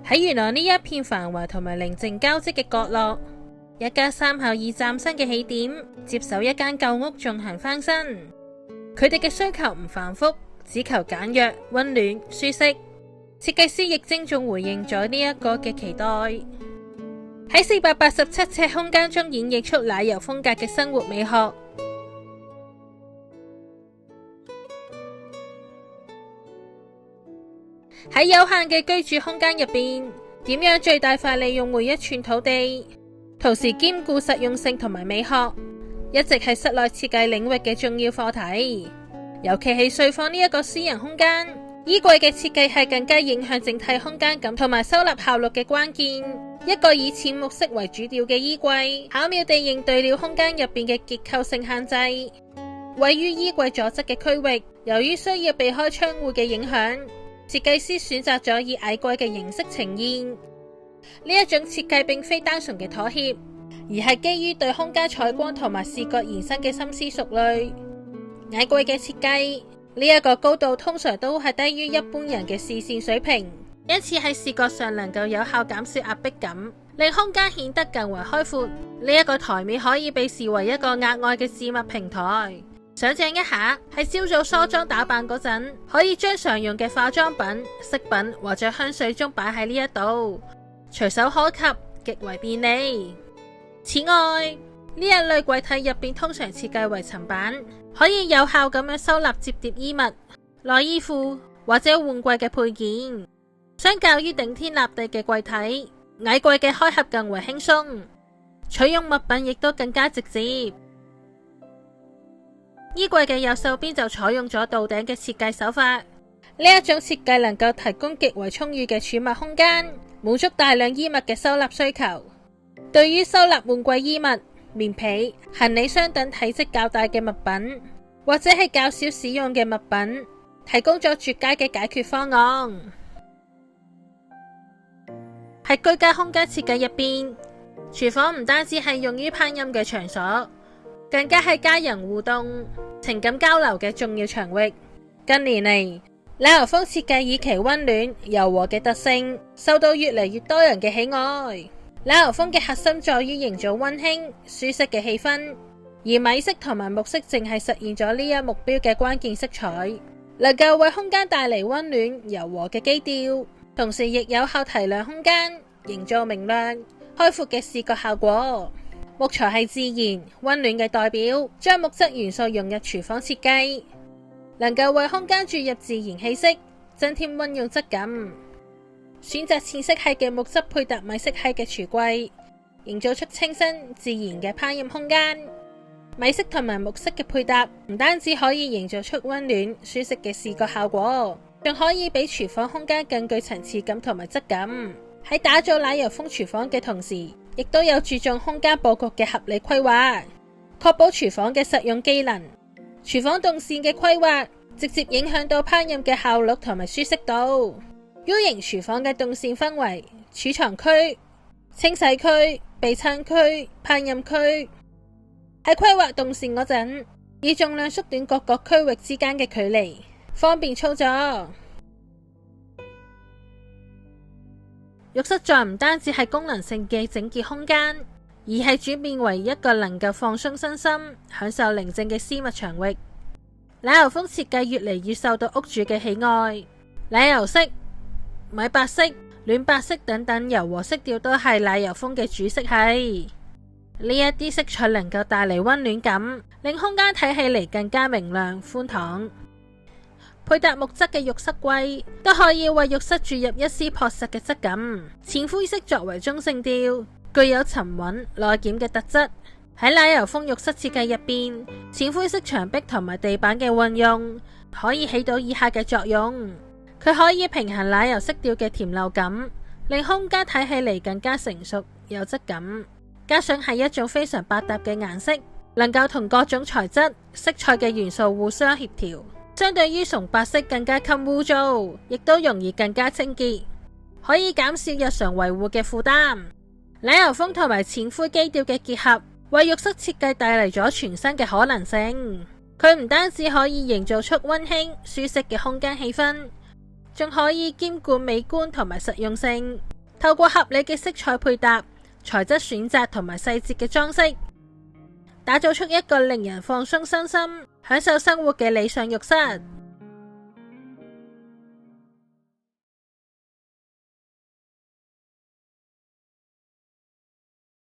喺元朗呢一片繁華同埋寧靜交織嘅角落，一家三口以嶄新嘅起點接手一間舊屋進行翻新。佢哋嘅需求唔繁複，只求簡約、溫暖、舒適。設計師亦精準回應咗呢一個嘅期待，喺487尺空間中演繹出奶油風格嘅生活美學。喺有限嘅居住空間入邊，點樣最大化利用每一寸土地，同時兼顧實用性同埋美學，一直係室內設計領域嘅重要課題。尤其係睡房呢一個私人空間，衣櫃嘅設計係更加影響整體空間感同埋收納效率嘅關鍵。一個以淺木色為主調嘅衣櫃，巧妙地應對了空間入邊嘅結構性限制。位於衣櫃左側嘅區域，由於需要避開窗戶嘅影響，設計師選擇咗以矮櫃嘅形式呈現。呢一種設計並非單純嘅妥協，而係基於對空間採光同埋視覺延伸嘅深思熟慮。矮櫃嘅設計，呢一個高度通常都係低於一般人嘅視線水平，因此喺視覺上能夠有效減少壓迫感，令空間顯得更為開闊。呢一個台面可以被視為一個額外嘅置物平台。想象一下，喺朝早梳妝打扮嗰陣，可以將常用嘅化妝品、飾品或者香水中擺喺呢一度，隨手可及，極為便利。此外，呢一類櫃體入邊通常設計為層板，可以有效咁樣收納摺疊衣物、內衣褲或者換季嘅配件。相較於頂天立地嘅櫃體，矮櫃嘅開合更為輕鬆，取用物品亦都更加直接。衣櫃嘅右手邊就採用咗到頂嘅設計手法，呢一種設計能夠提供極為充裕嘅儲物空間，滿足大量衣物嘅收納需求。對於收納換季衣物、棉被、行李箱等體積較大嘅物品，或者係較少使用嘅物品，提供咗絕佳嘅解決方案。喺居家空間設計入邊，廚房唔單止係用於烹飪嘅場所，更加係家人互動、情感交流嘅重要場域。近年嚟，奶油風設計以其溫暖、柔和嘅特性，受到越嚟越多人嘅喜愛。奶油風嘅核心在於營造溫馨、舒適嘅氣氛，而米色同埋木色正係實現咗呢一目標嘅關鍵色彩，能夠為空間帶嚟溫暖、柔和嘅基調，同時亦有效提亮空間，營造明亮、開闊嘅視覺效果。木材係自然、溫暖嘅代表，將木質元素融入廚房設計，能夠為空間注入自然氣息，增添溫潤質感。選擇淺色系嘅木質配搭米色系嘅櫥櫃，營造出清新自然嘅烹飪空間。米色同埋木色嘅配搭，唔單止可以營造出溫暖舒適嘅視覺效果，仲可以俾廚房空間更具層次感同埋質感。喺打造奶油風廚房嘅同時，亦都有注重空間佈局嘅合理規劃，確保廚房嘅實用機能。廚房動線嘅規劃，直接影響到烹飪嘅效率同埋舒適度。U 型廚房嘅動線分為儲藏區、清洗區、備餐區、烹飪區。喺規劃動線嗰陣，以盡量縮短各個區域之間嘅距離，方便操作。浴室再唔單止係功能性嘅整潔空間，而係轉變為一個能夠放鬆身心、享受寧靜嘅私密場域。奶油風設計越嚟越受到屋主嘅喜愛，奶油色、米白色、暖白色等等柔和色調都係奶油風嘅主色系。呢一啲色彩能夠帶嚟溫暖感，令空間睇起嚟更加明亮寬敞。配搭木質嘅浴室櫃，都可以為浴室注入一絲樸實嘅質感。淺灰色作為中性調，具有沉穩內斂嘅特質。喺奶油風浴室設計入邊，淺灰色牆壁同埋地板嘅運用，可以起到以下嘅作用。佢可以平衡奶油色調嘅甜溜感，令空間睇起嚟更加成熟有質感。加上係一種非常百搭嘅顏色，能夠同各種材質、色彩嘅元素互相協調。相對於純白色更加襟污糟，亦都容易更加清潔，可以減少日常維護嘅負擔。奶油風同埋淺灰基調嘅結合，為浴室設計帶嚟咗全新嘅可能性。佢唔單止可以營造出溫馨舒適嘅空間氣氛，仲可以兼顧美觀同埋實用性，透過合理嘅色彩配搭、材質選擇同埋細節嘅裝飾，打造出一個令人放鬆身心、享受生活嘅理想浴室。